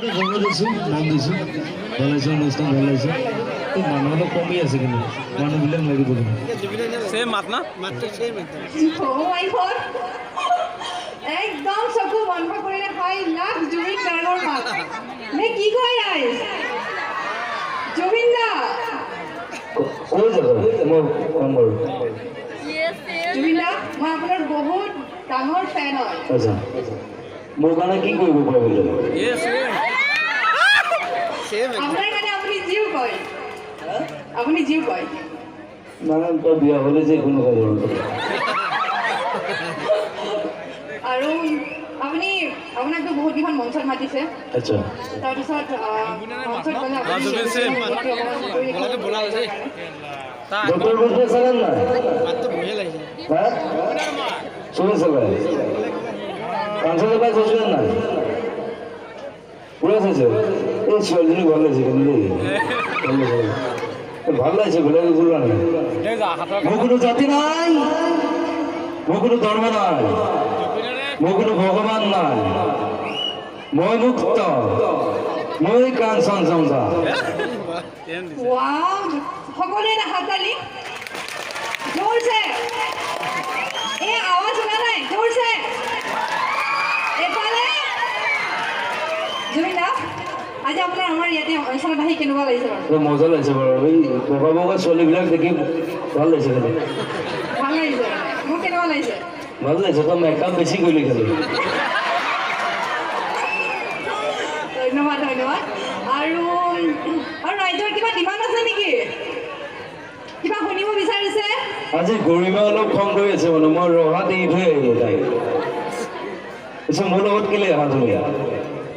খবৰ দিছোঁ নাম দিছোঁ ভাল লাগিছে অনুষ্ঠান ভাল লাগিছে এই মানুহ অলপ কমি আছে কিন্তু মানুহবিলাক মাৰিব একদম চকু বন্ধ কৰিলে 5 লাখ জুবিন গাৰ্গৰ মাত নে কি কয় ৰাইজ জুবিন দা কৈ যাব মই কম বাৰু জুবিন দা মই আপোনাৰ বহুত ডাঙৰ ফেন হয় আচ্ছা মোৰ কাৰণে কি কৰিব পাৰিব আপোনাৰ কাৰণে আপুনি জিও কয় আপুনি জিও কয় মানে তই বিয়া হ'লে যে কোনো কাজ আৰু আপুনি আপোনাকতো বহুত কেইখন মঞ্চত মাতিছে আচ্ছা তাৰপিছত মঞ্চত গ'লে ডক্টৰ বস্তু চালেন নাই হা চবে চালে কাঞ্চনৰ পৰা চাইছিলেন নাই পুৰা চাইছে এই ছোৱালীজনী ভাল লাগিছে কিন্তু দেই ভাল লাগিছে বেলেগ ওলোৱা নাই মোৰ কোনো জাতি নাই মোৰ কোনো ধৰ্ম নাই মোৰ কোনো ভগৱান নাই মই মুক্ত মই কাঞ্চন জংঘা ওয়াও সকলোৱে হাততালি জোৰছে এই আৱাজ শুনা নাই জোৰছে এফালে জুবিন দা আজি আপোনাৰ আমাৰ ইয়াতে অনুষ্ঠানত আহি কেনেকুৱা লাগিছে বাৰু মজা লাগিছে বাৰু এই বগা বগা ছোৱালীবিলাক দেখি ভাল লাগিছে খালি ভাল লাগিছে মোৰ কেনেকুৱা লাগিছে ভাল লাগিছে তই মেকআপ বেছি কৰিলি খালি ধন্যবাদ ধন্যবাদ আৰু ৰাইজৰ কিবা ডিমাণ্ড আছে নেকি কিবা শুনিব বিচাৰিছে আজি গৰিমা অলপ খং কৰি আছে মানে মই ৰহাত এৰি থৈ আহিলোঁ তাই পিছত মোৰ লগত কেলে আহা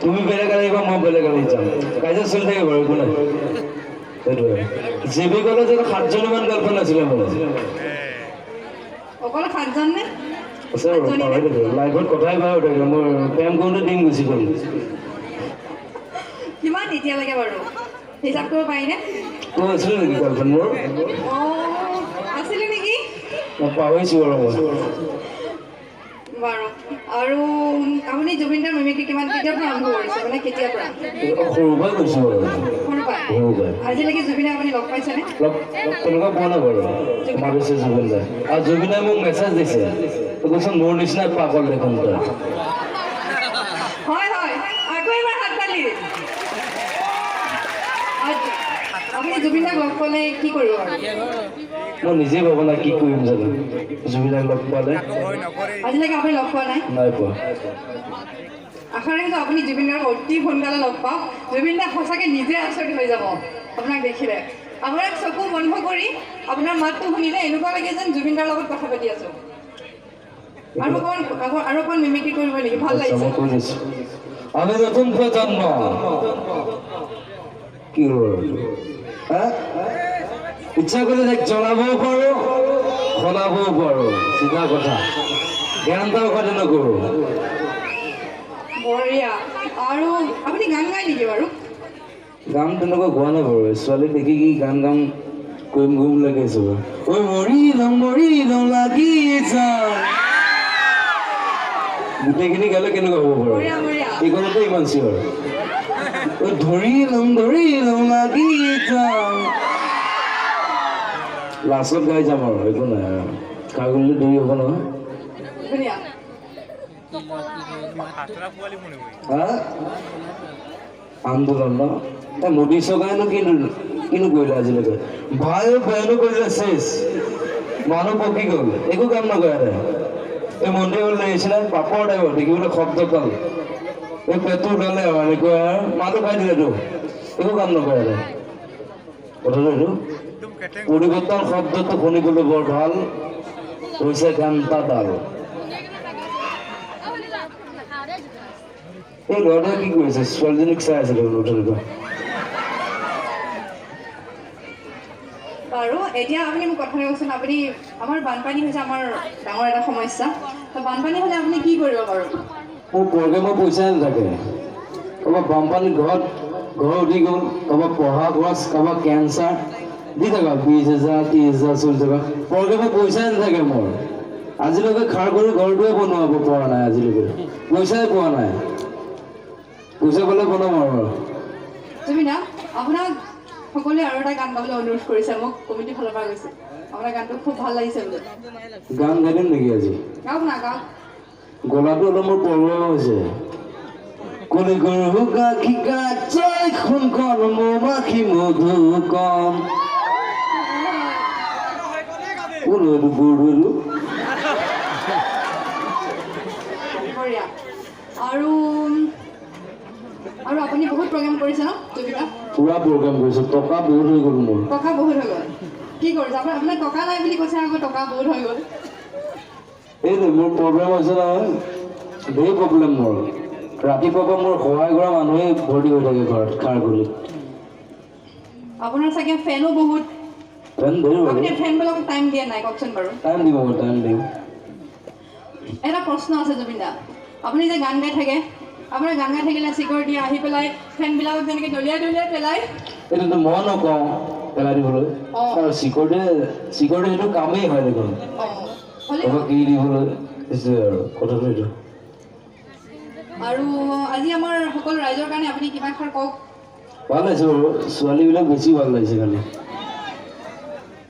তুমি বেলেগ আহিবা মই বেলেগ আহি যাম কাজিয়া চলি থাকে বাৰু একো নাই সেইটোৱে জেবি কলেজত 7জনীমান গাৰ্লফ্ৰেণ্ড আছিলে মোৰ অকল 7জন নে লাইফত কথাই পাই থাকে মোৰ প্ৰেম কৰোঁতে দিন গুচি গ'ল কিমান এতিয়ালৈকে বাৰু হিচাপ কৰিব পাৰিনে তোৰ আছিলে নেকি গাৰ্লফ্ৰেণ্ড মোৰ আছিলে নেকি মই পাহৰিছোঁ বাৰু মই বাৰু আৰু আপুনি জুবিন দাৰ মিমিক্ৰি কেতিয়াৰ পৰা আৰম্ভ কৰিছে মানে কেতিয়াৰ পৰা সৰুৰ পৰাই কৰিছোঁ বাৰু সৰুৰ পৰা আজিলৈকে জুবিনে আপুনি লগ পাইছেনে তেনেকুৱা পোৱা নাই বাৰু মাৰিছে জুবিন দাই আৰু জুবিনে মোক মেছেজ দিছে কৈছে মোৰ নিচিনা পাগল দেখোন তই হয় হয় আকৌ এবাৰ হাততালি আপুনি জুবিন দাক লগ পালে কি কৰিব বাৰু মই নিজে ভাবো নাই কি কৰিম জানো জুবিনাক লগ পালে আজিলৈকে আপুনি লগ পোৱা নাই পোৱা আশা ৰাখিছোঁ আপুনি জুবিন দাক অতি সোনকালে লগ পাওক জুবিন দা সঁচাকৈ নিজে আচৰিত হৈ যাব আপোনাক দেখিলে আপোনাক চকু বন্ধ কৰি আপোনাৰ মাতটো শুনিলে এনেকুৱা লাগে যেন জুবিন দাৰ লগত কথা পাতি আছোঁ আৰু অকণমান মিমিক্ৰি কৰিব নেকি ভাল লাগিছে আমি নতুন প্ৰজন্ম কি ইচ্ছা কৰিলে তাইক জ্বলাবও পাৰোঁ সলাবও পাৰোঁ চিধা কথা জ্ঞান পাওঁ কথা নকৰোঁ বঢ়িয়া আৰু আপুনি গান গায় নেকি বাৰু গান তেনেকুৱা গোৱা নাই বাৰু ছোৱালী দেখি কি গান গাম কৰিম কৰিম লাগি আছো ঐ মৰি লওঁ লাগি গোটেইখিনি গালে কেনেকুৱা হ'ব বাৰু এইখনতে ইমান চিঞৰ ধৰি লওঁ লাগি লাষ্টত গাই যাম আৰু একো নাই কাগজলৈ দেৰি হ'ব নহয় আন্দোলন ন মোদী চৰকাৰেনো কিনো কৰিলে আজিলৈকে ভাই বয়ানো কৰিলে চেচ মানুহ পকি গ'ল একো কাম নকৰে এই মন্দিৰ লাগিছিলে পাপৰ টাইপৰ দেখিবলৈ শব্দ পাল এই পেটটো ওলালে আৰু এনেকুৱা মানুহ খাই দিলেতো একো কাম নকৰে কথাটো এইটো পৰিৱৰ্তন শব্দটো শুনিবলৈ বৰ ভাল হৈছে ঘণ্টা ডাল এই ল'ৰাটোৱে কি কৰিছে ছোৱালীজনীক চাই আছে তেনেকুৱা বাৰু এতিয়া আপুনি মোক কথা কওকচোন আপুনি আমাৰ বানপানী হৈছে আমাৰ ডাঙৰ এটা সমস্যা বানপানী হ'লে আপুনি কি কৰিব বাৰু মোৰ প্ৰগ্ৰেমৰ পইচাই নাথাকে কাৰোবাৰ বানপানী ঘৰ উঠি গ'ল কাৰোবাৰ পঢ়া খৰচ কাৰোবাৰ কেঞ্চাৰ দি থাকা 20,000 30,000 চলি থকা প্ৰগ্ৰেমৰ পইচাই নাথাকে মোৰ আজিলৈকে খাৰ কৰি ঘৰটোৱে বনোৱাব পৰা নাই আজিলৈকে পইচাই পোৱা নাই কৈছে বোলে বনাম আৰু জুবিন দা আপোনাক সকলোৱে আৰু এটা গান গাবলৈ অনুৰোধ কৰিছে মোক কমিটিৰ ফালৰ পৰা কৈছে আপোনাৰ গানটো খুব ভাল লাগিছে বোলে গান গাই দিম নেকি আজি গাওক না গাওক গলাটো অলপ মোৰ প্ৰব্লেম হৈছে কলি গৰু গাখি কাচাই সোণখন মৌমাখি মধু কম কোনটো গৰু বঢ়িয়া আৰু আৰু আপুনি বহুত প্ৰগ্ৰাম কৰিছে ন জুবিন দা পুৰা প্ৰগ্ৰাম কৰিছো টকা বহুত হৈ গ'ল মোৰ টকা বহুত হৈ গ'ল কি কৰিছে আপোনাৰ টকা নাই বুলি কৈছে আকৌ টকা বহুত হৈ গ'ল এই মোৰ প্ৰব্লেম হৈছে নহয় ধেৰ প্ৰব্লেম মোৰ ৰাতিপুৱাৰ পৰা মোৰ সহায় কৰা মানুহে ভৰ্তি হৈ থাকে ঘৰত খাৰ বুলি আপোনাৰ চাগে ফেনো বহুত ফেন ধৰি আপুনি ফেনবিলাকক টাইম দিয়া নাই কওকচোন বাৰু টাইম দিব মই টাইম দিম এটা প্ৰশ্ন আছে জুবিন দা আপুনি যে গান গাই থাকে আপোনাৰ গান গাই থাকিলে চিকিউৰিটি আহি পেলাই ফেনবিলাকক যেনেকৈ দলিয়াই দলিয়াই পেলাই এইটোতো মই নকওঁ পেলাই দিবলৈ আৰু চিকিউৰিটি সেইটো কামেই হয় দেখোন কি দিবলৈ আৰু কথাটো এইটো আৰু আজি আমাৰ সকলো ৰাইজৰ কাৰণে আপুনি কিবা এষাৰ কওক ভাল লাগিছে বাৰু ছোৱালীবিলাক বেছি ভাল লাগিছে খালি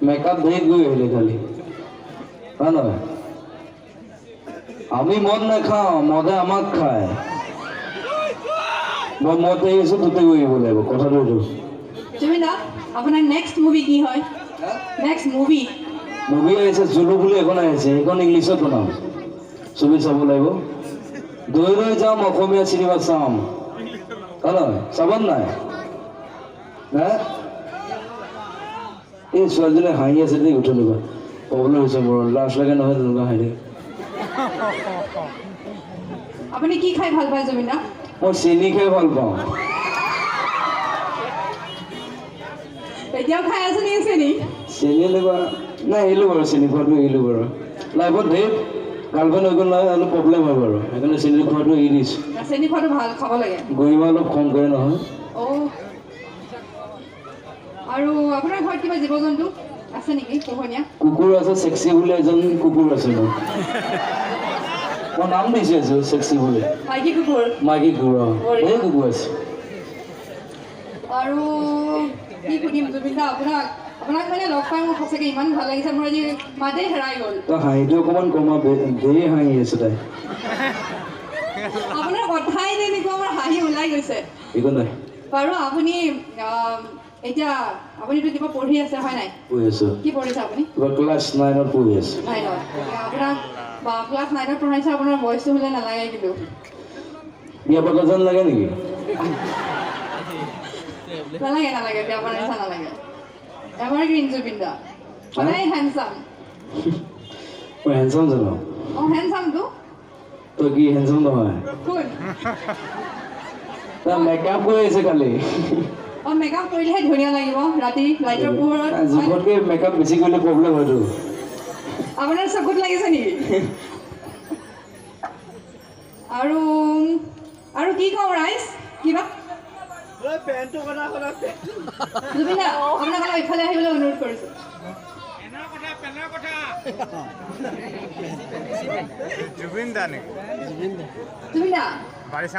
মেকআপ ধেৰ গৈ আহিলে খালি হয় নহয় আমি মদ নাখাওঁ মদে আমাক খায় মই মদ আহি আছো তোতে গৈ আহিব লাগিব কথাটো এইটো জুবিন দা আপোনাৰ নেক্সট মুভি কি হয় নেক্সট মুভি আহিছে জুলু বুলি এখন আহিছে সেইখন ইংলিছত বনাম ছবি চাব লাগিব দৈ লৈ যাম অসমীয়া চিনেমা চাম হয় নহয় চাব নাই হে এই ছোৱালীজনী হাঁহি আছে দেই উঠি ল'বা প্ৰব্লেম হৈছে মোৰ লাজ লাগে নহয় তেনেকুৱা হাঁহি আপুনি কি খাই ভাল পায় জুবিন দা মই চেনি খাই ভাল পাওঁ এতিয়াও খাই আছে নেকি চেনি চেনি এনেকুৱা নাই এৰিলোঁ বাৰু চেনি খোৱাটো এৰিলোঁ বাৰু লাইফত ধেৰ গাৰ্লফ্ৰেণ্ড হৈ গ'ল নহয় অলপ প্ৰব্লেম হয় বাৰু সেইকাৰণে চেনি খোৱাটো এৰি দিছোঁ চেনি খোৱাটো ভাল খাব লাগে গৰিমা অলপ কম কৰে নহয় আৰু আপোনাৰ ঘৰত কিবা জীৱ জন্তু আছে নেকি পোহনীয়া কুকুৰ আছে চেক্সি বুলি এজন কুকুৰ আছে মোৰ মই নাম দিছো আছো চেক্সি বুলি মাইকী কুকুৰ ধেৰ কুকুৰ আছে আৰু কি সুধিম জুবিন দা আপোনাক মানে লগ পাই মোৰ সঁচাকৈ ইমান ভাল লাগিছে মোৰ আজি মাতেই হেৰাই গ'ল তই হাঁহিটো অকণমান কমা ধেৰ হাঁহি আছে তাই আপোনাৰ কথাই তেনেকুৱা মোৰ হাঁহি ওলাই গৈছে একো নাই বাৰু আপুনি এতিয়া আপুনিতো কিবা পঢ়ি আছে হয় নাই পঢ়ি আছো কি পঢ়িছে আপুনি ক্লাছ 9ত পঢ়ি আছো আপোনাক ক্লাছ 9ত পঢ়াইছে আপোনাৰ ভইচটো হ'লে নালাগে কিন্তু বিয়া পাতা যেন লাগে নেকি নালাগে বিয়া পতা নিচিনা নালাগে এভাৰগ্ৰীণ জুবিন দা সদায় হেণ্ডচাম মই হেণ্ডচাম জানো হেণ্ডচামটো তই কি হেণ্ডচাম নহয় কোন তাৰ মেকআপ কৰি আছে খালি মেকআপ কৰিলেহে ধুনীয়া লাগিব ৰাতি লাইটৰ পোহৰত জোখতকৈ মেকআপ বেছি কৰিলে প্ৰব্লেম হয়তো আপোনাৰ চকুত লাগিছে নেকি আৰু কি কওঁ ৰাইজ কিবা জুবিন দা আপোনাক অলপ ইফালে আহিবলৈ অনুৰোধ কৰিছোঁ জুবিন দা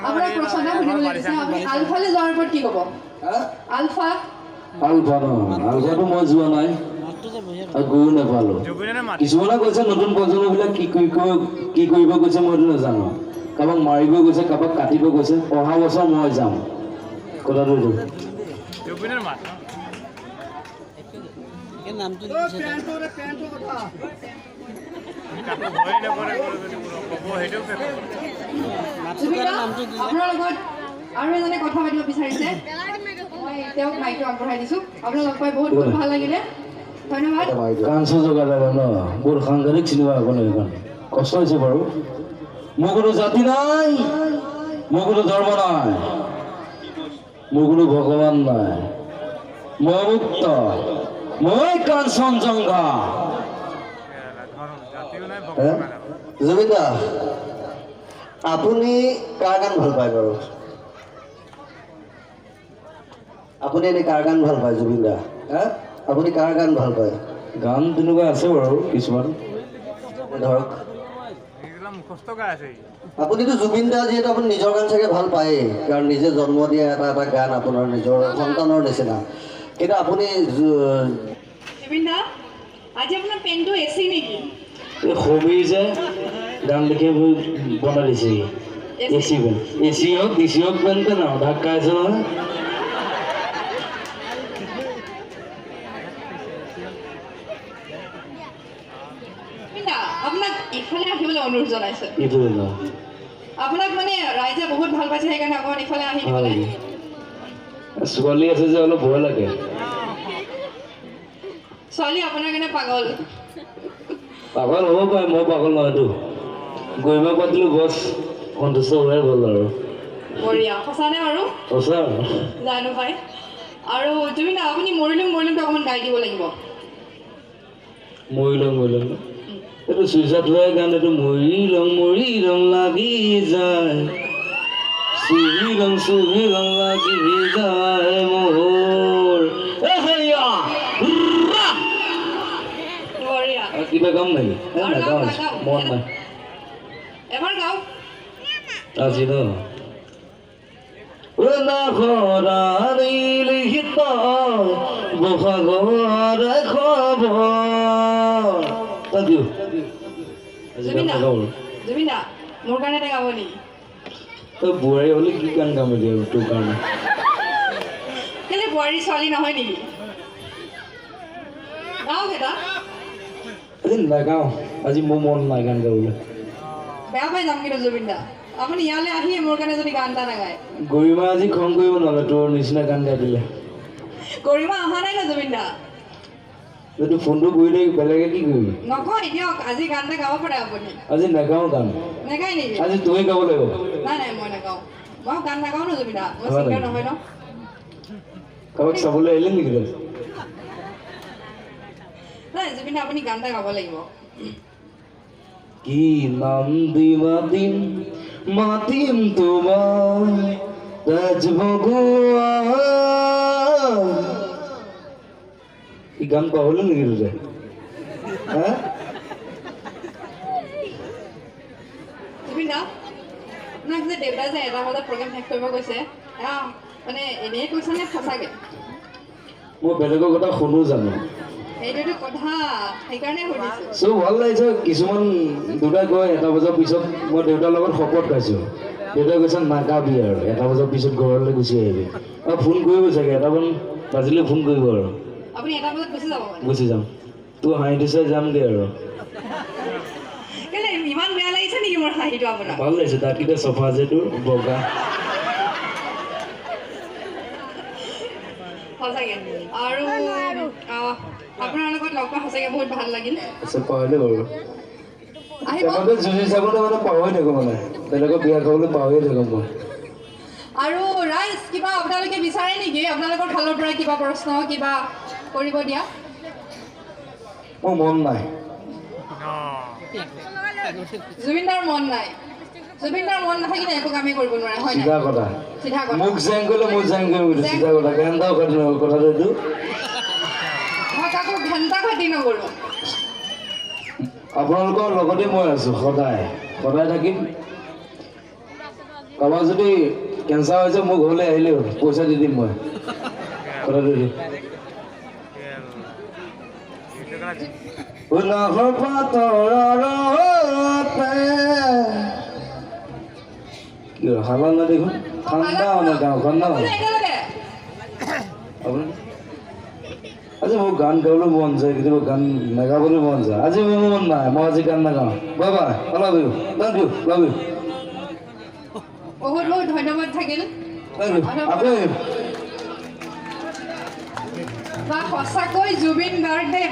আপোনাৰ প্ৰশ্ন এটা সুধিবলৈ লাগিছে আপুনি আলফালৈ যোৱাৰ ওপৰত কি ক'ব আলফাটো মই যোৱা নাই আৰু গৈও নাপালোঁ কিছুমানে কৈছে নতুন প্ৰজন্মবিলাক কি কৰিব গৈছে মইতো নাজানো কাৰোবাক মাৰিব গৈছে কাৰোবাক কাটিব গৈছে অহা বছৰ মই যাম কথাটো এইটো আপোনাৰ লগত আৰু এজনে কথা পাতিব বিচাৰিছে মই তেওঁক মাইকটো আগবঢ়াই দিছোঁ আপোনাক লগ পাই বহুত বহুত ভাল লাগিলে ধন্যবাদ কাঞ্চ জগা লাগে ন বহুত সাংঘাতিক চিনেমা এখন এইখন কষ্ট হৈছে বাৰু মোৰ কোনো জাতি নাই মোৰ কোনো ধৰ্ম নাই মোৰ কোনো ভগৱান নাই মই মুক্ত মই কাঞ্চনজংঘা জুবিন দা আপুনি কাৰ গান ভাল পায় বাৰু আপুনি এনে কাৰ গান ভাল পায় জুবিন দা আপুনি কাৰ গান ভাল পায় গান তেনেকুৱা আছে বাৰু কিছুমান ধৰক আপুনিতো জুবিন দা যিহেতু আপুনি নিজৰ গান চাগে ভাল পায়েই কাৰণ নিজে জন্ম দিয়া এটা এটা গান আপোনাৰ নিজৰ সন্তানৰ নিচিনা কিন্তু আপুনি জুবিন দা আজি আপোনাৰ পেনটো এচি নেকি এই হবি যে গান লিখি বনাই দিছে এচি পেন এচি হওক ডিচি হওক পেন পেন আৰু ধাক্কা আছে নহয় আপোনাক ইফালে আহিবলৈ অনুৰোধ জনাইছে এইটোৱে ন আপোনাক মানে ৰাইজে বহুত ভাল পাইছে সেইকাৰণে অকণমান ইফালে আহি দিবলৈ ছোৱালী আছে যে অলপ ভয় লাগে ছোৱালী আপোনাৰ কাৰণে পাগল পাগল হ'ব পাৰে মই পাগল নহয়তো গৰিমা পাতিলো বছ সন্তুষ্ট হোৱাই ভাল আৰু বঢ়িয়া সঁচানে বাৰু সঁচা জানো পাই আৰু জুবিন দা আপুনি মৰিলুং মৰিলুংটো অকণমান গাই দিব লাগিব মৰিলং এইটো চুইচাত হোৱা গান এইটো মৰিলং লাগি যায় চুহিৰং লাগি যায় মোৰ বঢ়িয়া কিবা কাম নাই নাগাওঁ মন নাই এবাৰ গাওক আজি ন লিখিত বহাগৰে খবৰ দিওঁ আজি গান নাগাওঁ জুবিন দা মোৰ কাৰণে এটা গাব নেকি তই বোৱাৰী হ'লে কি গান গাম এতিয়া তোৰ কাৰণে কেলে বোৱাৰী ছোৱালী নহয় নেকি গাওক এটা আজি নাগাওঁ আজি মোৰ মন নাই গান গাবলৈ বেয়া পাই যাম কিন্তু জুবিন দা আপুনি ইয়ালৈ আহিয়ে মোৰ কাৰণে যদি গান এটা নাগায় গৰিমা আজি খং কৰিব নহ'লে তোৰ নিচিনা গান গাই দিলে গৰিমা অহা নাই ন জুবিন দা যদি ফোনটো কৰিলে বেলেগে কি কৰিবি নকয় দিয়ক আজি গান এটা গাব পাৰে আপুনি আজি নাগাওঁ গান নেগায় নেকি আজি তই গাব লাগিব নাই নাই মই নাগাওঁ মই গান নাগাওঁ ন জুবিন দা মই ছিংগাৰ নহয় ন কাৰোবাক চাবলৈ আহিলে নেকি তই নাই জুবিন দা আপুনি গান এটা গাব লাগিব কি নাম দি মাতিম তোমার রাজ ভগবান এই গান পাহৰিলি নেকি তোৰে হা জুবিন দা আপোনাক যে দেউতাই যে 1টা বজাত প্ৰগ্ৰেম শেষ কৰিব কৈছে মানে এনেই কৈছে নে সঁচাকৈ মই বেলেগৰ কথা শুনো জানো সেইটোতো কথা সেইকাৰণে সুধিছোঁ চব ভাল লাগিছে কিছুমান দুটাই কয় 1টা বজাৰ পিছত মই দেউতাৰ লগত শপত খাইছোঁ দেউতাই কৈছে নাগাবি আৰু 1টা বজাৰ পিছত ঘৰলৈ গুচি আহিবি আৰু ফোন কৰিব চাগে 1টামান বাজিলে ফোন কৰিব আৰু আপুনি 1টা বজাত গুচি যাব গুচি যাম তোৰ হাঁহিটো চাই যামগৈ আৰু কেলে ইমান বেয়া লাগিছে নেকি মোৰ হাঁহিটো আপোনাৰ ভাল লাগিছে দাঁতকেইটা চফা যে তোৰ বগা সঁচাকৈ আৰু আপোনাৰ লগত লগ পাই সঁচাকৈ বহুত ভাল লাগিল পাহৰিলে বাৰু আহিব জুজি চাবলৈ মানে পাহৰি থাকোঁ মানে বেলেগৰ বিয়া খাবলৈ পাহৰি থাকোঁ মই আৰু ৰাইজ কিবা আপোনালোকে বিচাৰে নেকি আপোনালোকৰ ফালৰ পৰা কিবা প্ৰশ্ন কিবা কৰিব দিয়া মোৰ মন নাই জুবিনদাৰ মন নাই জুবিনদাৰ মন নাথাকিলে একো কামেই কৰিব নোৱাৰে হয় চিধা কথা চিধা কথা মোক জেং কৰিলে মই জেং কৰিম চিধা কথা কেনেটাও কাটি নহ'ব কথাটো এইটো মই কাকো ঘণ্টা ঘাটি নকৰোঁ আপোনালোকৰ লগতে মই আছোঁ সদায় থাকিম কাৰোবাৰ যদি কেঞ্চাৰ হৈছে মোৰ ঘৰলৈ আহিলে পইচা দি দিম মই কথাটো দিম কি হালা না দেখোন ঠাণ্ডা মানে গাঁওখন ন আজি মোৰ গান গাবলৈ মন যায় কেতিয়াবা গান নাগাবলৈ মন যায় আজি মোৰ মন নাই মই আজি গান নাগাওঁ বাবা love you thank you love you বহুত বহুত ধন্যবাদ থাকিল আকৌ বা সঁচাকৈ জুবিন গাৰ্গে